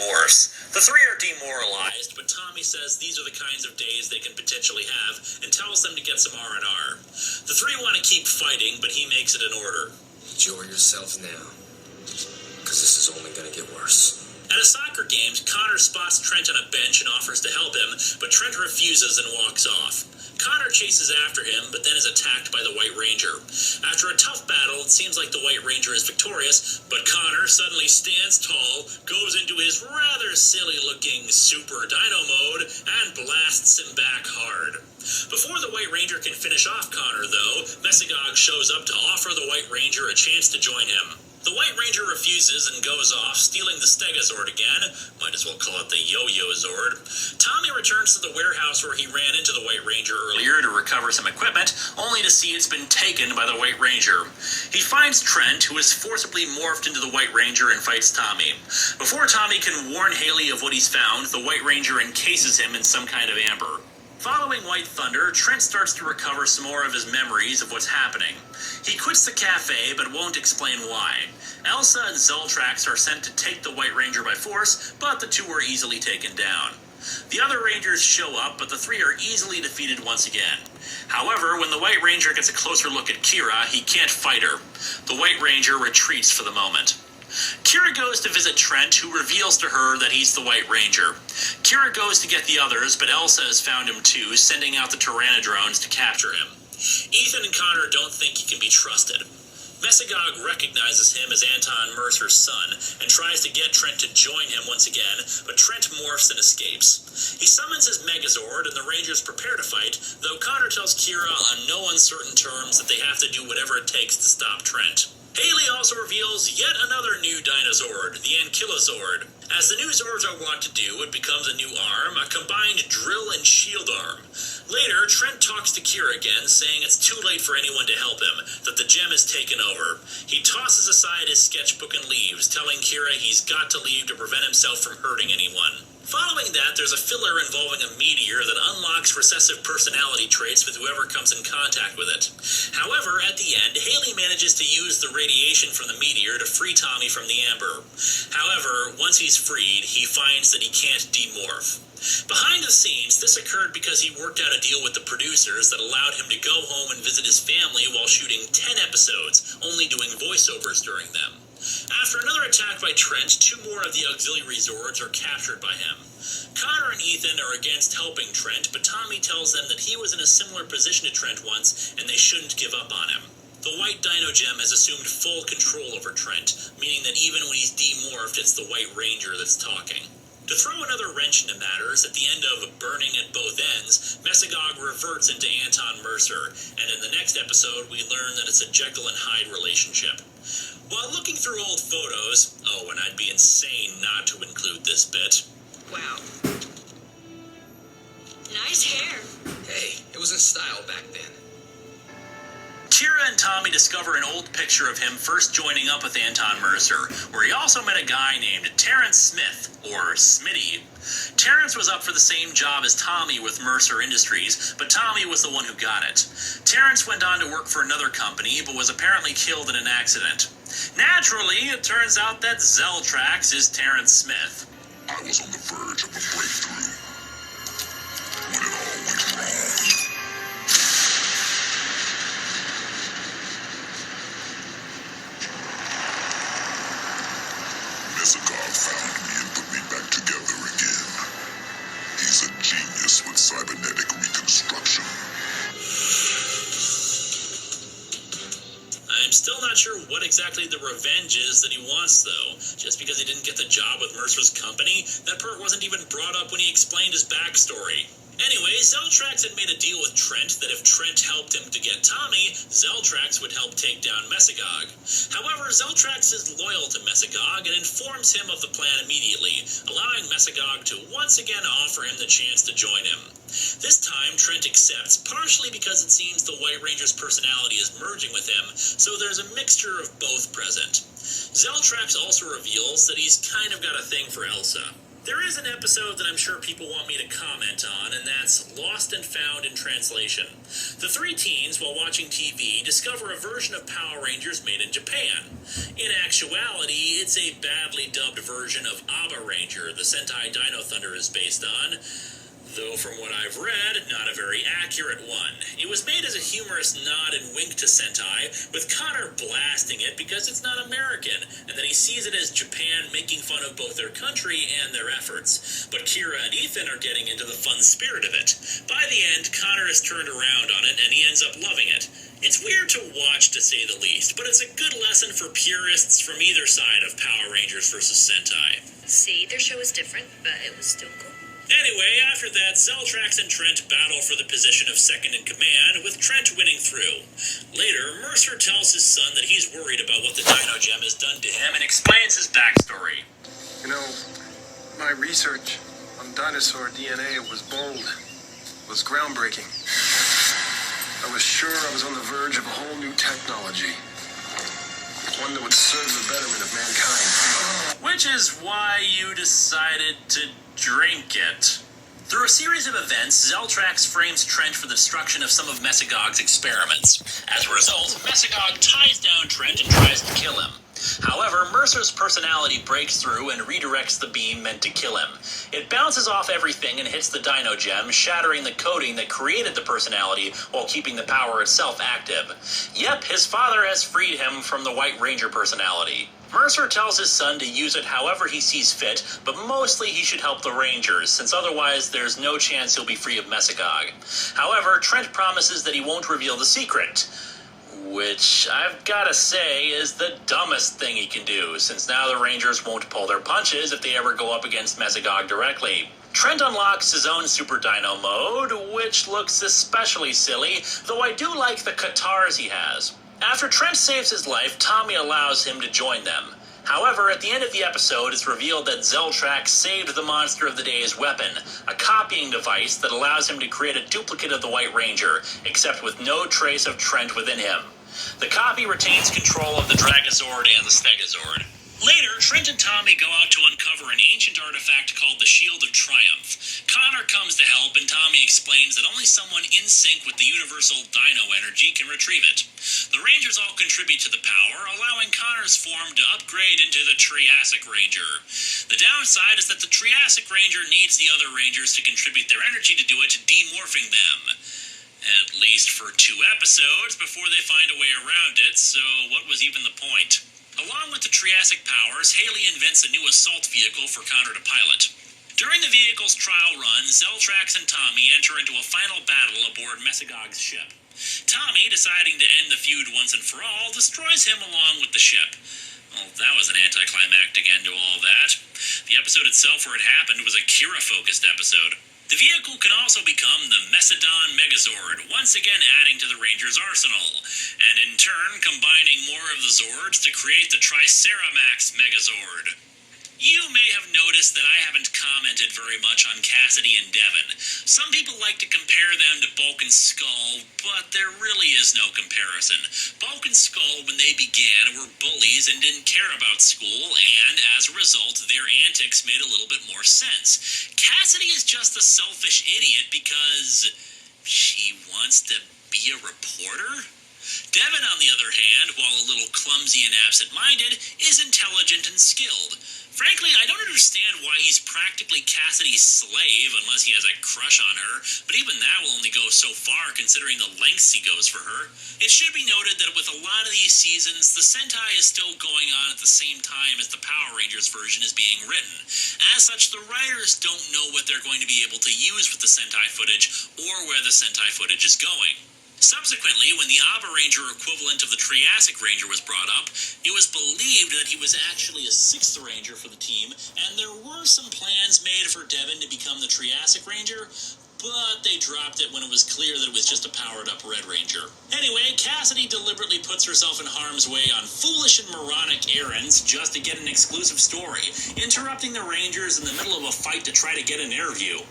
demorphs. The three are demoralized, but Tommy says these are the kinds of days they can potentially have and tells them to get some R&R. The three want to keep fighting, but he makes it an order. Enjoy yourself now, because this is only going to get worse. At a soccer game, Connor spots Trent on a bench and offers to help him, but Trent refuses and walks off. Connor chases after him, but then is attacked by the White Ranger. After a tough battle, it seems like the White Ranger is victorious, but Connor suddenly stands tall, goes into his rather silly-looking Super Dino mode, and blasts him back hard. Before the White Ranger can finish off Connor, though, Mesagog shows up to offer the White Ranger a chance to join him. The White Ranger refuses and goes off, stealing the Stegazord again. Might as well call it the Yo-Yo Zord. Tommy returns to the warehouse where he ran into the White Ranger earlier to recover some equipment, only to see it's been taken by the White Ranger. He finds Trent, who is forcibly morphed into the White Ranger, and fights Tommy. Before Tommy can warn Haley of what he's found, the White Ranger encases him in some kind of amber. Following White Thunder, Trent starts to recover some more of his memories of what's happening. He quits the cafe, but won't explain why. Elsa and Zoltrax are sent to take the White Ranger by force, but the two are easily taken down. The other Rangers show up, but the three are easily defeated once again. However, when the White Ranger gets a closer look at Kira, he can't fight her. The White Ranger retreats for the moment. Kira goes to visit Trent, who reveals to her that he's the White Ranger. Kira goes to get the others, but Elsa has found him too, sending out the Tyrannodrones to capture him. Ethan and Connor don't think he can be trusted. Mesagog recognizes him as Anton Mercer's son and tries to get Trent to join him once again, but Trent morphs and escapes. He summons his Megazord and the Rangers prepare to fight, though Connor tells Kira on no uncertain terms that they have to do whatever it takes to stop Trent. Haley also reveals yet another new Dinozord, the Ankylozord. As the new Zords are wont to do, it becomes a new arm, a combined drill and shield arm. Later, Trent talks to Kira again, saying it's too late for anyone to help him, that the gem is taken over. He tosses aside his sketchbook and leaves, telling Kira he's got to leave to prevent himself from hurting anyone. Following that, there's a filler involving a meteor that unlocks recessive personality traits with whoever comes in contact with it. However, at the end, Haley manages to use the radiation from the meteor to free Tommy from the amber. However, once he's freed, he finds that he can't demorph. Behind the scenes, this occurred because he worked out a deal with the producers that allowed him to go home and visit his family while shooting 10 episodes, only doing voiceovers during them. After another attack by Trent, two more of the auxiliary Zords are captured by him. Connor and Ethan are against helping Trent, but Tommy tells them that he was in a similar position to Trent once, and they shouldn't give up on him. The White Dino Gem has assumed full control over Trent, meaning that even when he's demorphed, it's the White Ranger that's talking. To throw another wrench into matters, at the end of Burning at Both Ends, Mesagog reverts into Anton Mercer, and in the next episode, we learn that it's a Jekyll and Hyde relationship. While looking through old photos, and I'd be insane not to include this bit. Wow. Nice hair. Hey, it was in style back then. Kira and Tommy discover an old picture of him first joining up with Anton Mercer, where he also met a guy named Terrence Smith, or Smitty. Terrence was up for the same job as Tommy with Mercer Industries, but Tommy was the one who got it. Terrence went on to work for another company, but was apparently killed in an accident. Naturally, it turns out that Zeltrax is Terrence Smith. I was on the verge of a breakthrough when it all went wrong. Mesagog found me and put me back together again. He's a genius with cybernetic reconstruction. I'm still not sure what exactly the revenge is that he wants, though. Just because he didn't get the job with Mercer's company, that part wasn't even brought up when he explained his backstory. Anyway, Zeltrax had made a deal with Trent that if Trent helped him to get Tommy, Zeltrax would help take down Mesagog. However, Zeltrax is loyal to Mesagog and informs him of the plan immediately, allowing Mesagog to once again offer him the chance to join him. This time, Trent accepts, partially because it seems the White Ranger's personality is merging with him, so there's a mixture of both present. Zeltrax also reveals that he's kind of got a thing for Elsa. There is an episode that I'm sure people want me to comment on, and that's Lost and Found in Translation. The three teens, while watching TV, discover a version of Power Rangers made in Japan. In actuality, it's a badly dubbed version of Aba Ranger, the Sentai Dino Thunder is based on, though from what I've read, not a very accurate one. It was made as a humorous nod and wink to Sentai, with Connor blasting it because it's not American, and that he sees it as Japan making fun of both their country and their efforts. But Kira and Ethan are getting into the fun spirit of it. By the end, Connor is turned around on it, and he ends up loving it. It's weird to watch, to say the least, but it's a good lesson for purists from either side of Power Rangers versus Sentai. See, their show was different, but it was still cool. Anyway, after that, Zeltrax and Trent battle for the position of second in command, with Trent winning through. Later, Mercer tells his son that he's worried about what the Dino Gem has done to him and explains his backstory. You know, my research on dinosaur DNA was bold, was groundbreaking. I was sure I was on the verge of a whole new technology, one that would serve the betterment of mankind. Which is why you decided to drink it. Through a series of events, Zeltrax frames Trent for the destruction of some of Mesogog's experiments. As a result, Mesogog ties down Trent and tries to kill him. However, Mercer's personality breaks through and redirects the beam meant to kill him. It bounces off everything and hits the Dino Gem, shattering the coating that created the personality while keeping the power itself active. Yep, his father has freed him from the White Ranger personality. Mercer tells his son to use it however he sees fit, but mostly he should help the Rangers, since otherwise there's no chance he'll be free of Mesogog. However, Trent promises that he won't reveal the secret, which I've gotta say is the dumbest thing he can do, since now the Rangers won't pull their punches if they ever go up against Mesogog directly. Trent unlocks his own Super Dino mode, which looks especially silly, though I do like the katars he has. After Trent saves his life, Tommy allows him to join them. However, at the end of the episode, it's revealed that Zeltrax saved the Monster of the Day's weapon, a copying device that allows him to create a duplicate of the White Ranger, except with no trace of Trent within him. The copy retains control of the Dragazord and the Stegazord. Later, Trent and Tommy go out to uncover an ancient artifact called the Shield of Triumph. Connor comes to help, and Tommy explains that only someone in sync with the universal dino energy can retrieve it. The Rangers all contribute to the power, allowing Connor's form to upgrade into the Triassic Ranger. The downside is that the Triassic Ranger needs the other Rangers to contribute their energy to do it, demorphing them. At least for 2 episodes before they find a way around it, so what was even the point? Along with the Triassic powers, Haley invents a new assault vehicle for Connor to pilot. During the vehicle's trial run, Zeltrax and Tommy enter into a final battle aboard Mesogog's ship. Tommy, deciding to end the feud once and for all, destroys him along with the ship. Well, that was an anticlimactic end to all that. The episode itself where it happened was a Kira-focused episode. The vehicle can also become the Mesodon Megazord, once again adding to the Rangers' arsenal, and in turn combining more of the Zords to create the Triceramax Megazord. You may have noticed that I haven't commented very much on Cassidy and Devin. Some people like to compare them to Bulk and Skull, but there really is no comparison. Bulk and Skull, when they began, were bullies and didn't care about school, and as a result, their antics made a little bit more sense. Cassidy is just a selfish idiot because she wants to be a reporter? Devin, on the other hand, while a little clumsy and absent-minded, is intelligent and skilled. Frankly, I don't understand why he's practically Cassidy's slave unless he has a crush on her, but even that will only go so far considering the lengths he goes for her. It should be noted that with a lot of these seasons, the Sentai is still going on at the same time as the Power Rangers version is being written. As such, the writers don't know what they're going to be able to use with the Sentai footage or where the Sentai footage is going. Subsequently, when the Aba Ranger equivalent of the Triassic Ranger was brought up, it was believed that he was actually a 6th Ranger for the team, and there were some plans made for Devin to become the Triassic Ranger, but they dropped it when it was clear that it was just a powered-up Red Ranger. Anyway, Cassidy deliberately puts herself in harm's way on foolish and moronic errands just to get an exclusive story, interrupting the Rangers in the middle of a fight to try to get an interview.